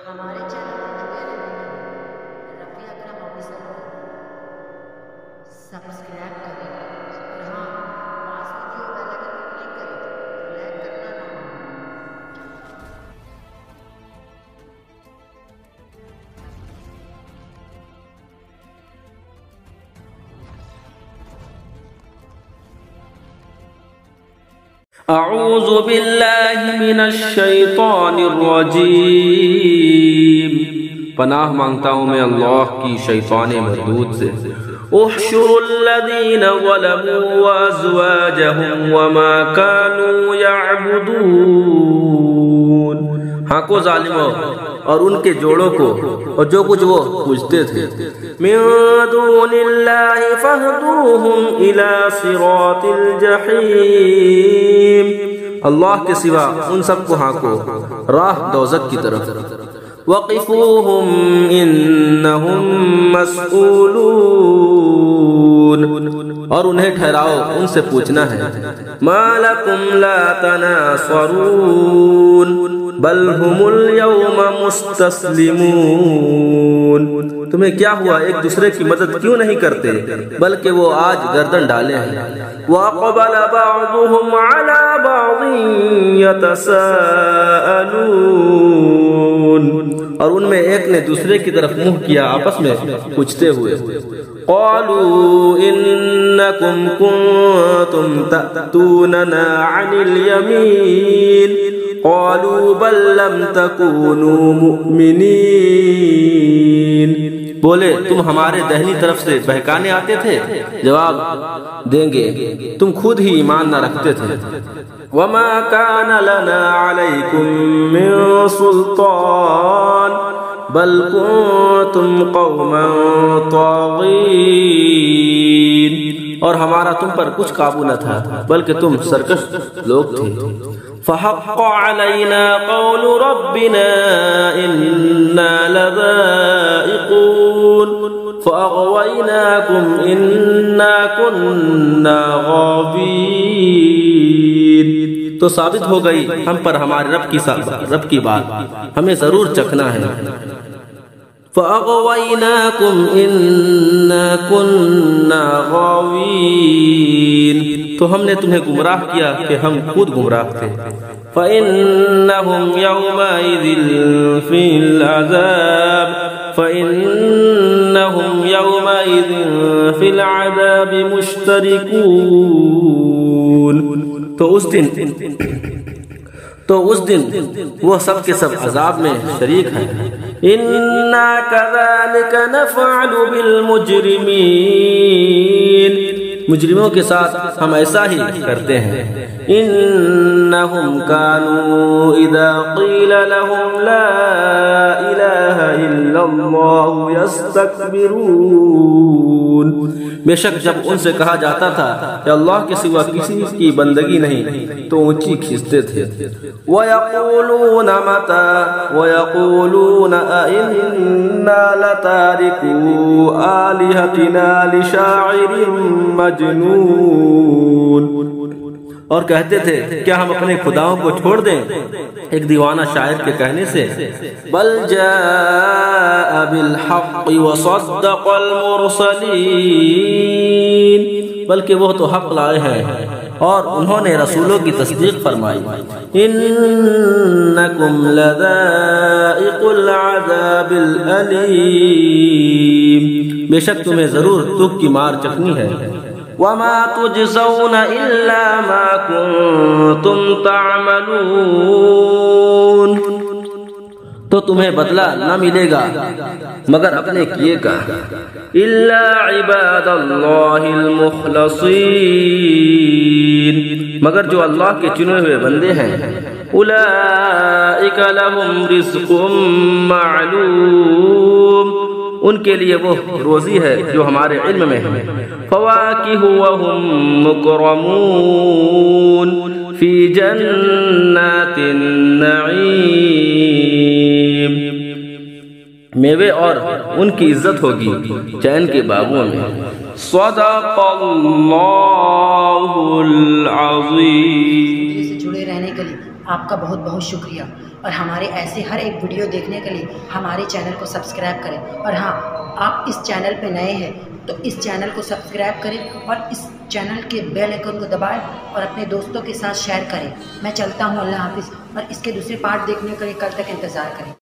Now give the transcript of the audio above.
ہمارے چینل پر جڑے رہنے کے لیے رفیع اکرم آفیسر کو سبسکرائب کریں اور ہاں پاس میں جو بیل آئیکن پر کلک کریں اور لائک کرنا نہ بھولیں۔ اعوذ باللہ من الشیطان الرجیم، پناہ مانگتا ہوں میں اللہ کی شیطان مردود سے۔ احشر الذین ظلموا وازواجہم وما كانوا یعبدون، ہاں کو ظالموں اور ان کے جوڑوں کو اور جو کچھ وہ پوجتے تھے۔ من دون اللہ فاہدوہم الى صراط الجحیم، اللہ کے سوا ان سب کو ہانکو راہ دوزخ کی طرف۔ وقفوہم انہم مسئولون، اور انہیں ٹھہراؤ ان سے پوچھنا ہے۔ ما لکم لا تناصرون بل ہم اليوم مستسلمون، تمہیں کیا ہوا ایک دوسرے کی مدد کیوں نہیں کرتے بلکہ وہ آج گردن ڈالے ہیں۔ وَأَقْبَلَ بَعْضُهُمْ عَلَى بَعْضٍ يَتَسَاءَلُونَ، اور ان میں ایک نے دوسرے کی طرف منہ کیا آپس میں پوچھتے ہوئے۔ قَالُوا إِنَّكُمْ كُنْتُمْ تَأْتُونَنَا عَنِ الْيَمِينِ قَالُوا بَل لَّمْ تَكُونُوا مُؤْمِنِينَ، بولے تم ہمارے دہنی طرف سے بہکانے آتے تھے؟ جواب دیں گے تم خود ہی ایمان نہ رکھتے تھے۔ وَمَا كَانَ لَنَا عَلَيْكُمْ مِنْ سُلْطَانٍ بَلْ كُنْتُمْ قَوْمًا طَاغِينَ، اور ہمارا تم پر کچھ قابو نہ تھا بلکہ تم سرکش لوگ تھے۔ فحق علينا قول ربنا إنا لذائقون فأغويناكم إنا كنا غاوين، تو ثابت ہو گئی ہم پر ہمارے رب کی بات، ہمیں ضرور چکھنا ہے۔ فَأَغْوَيْنَاكُمْ إِنَّا كُنَّا غَاوِينَ، تو ہم نے تمہیں گمراہ کیا کہ ہم خود گمراہ تھے۔ فَإِنَّهُمْ يَوْمَئِذٍ فِي الْعَذَابِ مُشْتَرِكُونَ، تو اس دن وہ سب کے سب عذاب میں شریک ہیں۔ اِنَّا كَذَلِكَ نَفْعَلُ بِالْمُجْرِمِينَ، مجرموں کے ساتھ ہم ایسا ہی کرتے ہیں۔ اِنَّهُمْ كَانُوا اِذَا قِيلَ لَهُمْ لَا إِلَهَ إِلَّا اللَّهُ يَسْتَكْبِرُونَ، بے شک جب ان سے کہا جاتا تھا کہ اللہ کے سوا کسی کی بندگی نہیں تو اونچی کھینچتے تھے۔ وَيَقُولُونَ مَتَى وَيَقُولُونَ أَإِنَّا لَتَارِكُو آلِهَتِنَا لِشَاعِرٍ مَجْنُونَ، اور کہتے تھے کیا ہم اپنے خداؤں کو چھوڑ دیں ایک دیوانہ شاعر کے کہنے سے۔ بل جاء بالحق وصدق المرسلین، بلکہ وہ تو حق لائے ہیں اور انہوں نے رسولوں کی تصدیق فرمائی۔ انکم لذائق العذاب الالیم، بے شک تمہیں ضرور دکھ کی مار چکھنی ہے۔ وَمَا تُجْزَوْنَ إِلَّا مَا كُنْتُمْ تَعْمَلُونَ، تو تمہیں بدلہ نہ ملے گا مگر اپنے کیے کا۔ إِلَّا عِبَادَ اللَّهِ الْمُخْلَصِينَ، مگر جو اللہ کے چنے ہوئے بندے ہیں۔ أُولَئِكَ لَهُمْ رِزْقٌ مَعْلُومٌ، ان کے لیے وہ روزی ہے جو ہمارے علم میں ہے۔ فواکہ وہم مکرمون فی جنات النعیم، میوے اور ان کی عزت ہوگی چین کے باغوں میں۔ صدق اللہ العظیم۔ سے جڑے رہنے کے لیے آپ کا بہت بہت شکریہ۔ اور ہمارے ایسے ہر ایک ویڈیو دیکھنے کے لیے ہمارے چینل کو سبسکرائب کریں۔ اور ہاں، آپ اس چینل پہ نئے ہیں تو اس چینل کو سبسکرائب کریں اور اس چینل کے بیل آئیکن کو دبائیں اور اپنے دوستوں کے ساتھ شیئر کریں۔ میں چلتا ہوں، اللہ حافظ، اور اس کے دوسرے پارٹ دیکھنے کے لیے کل تک انتظار کریں۔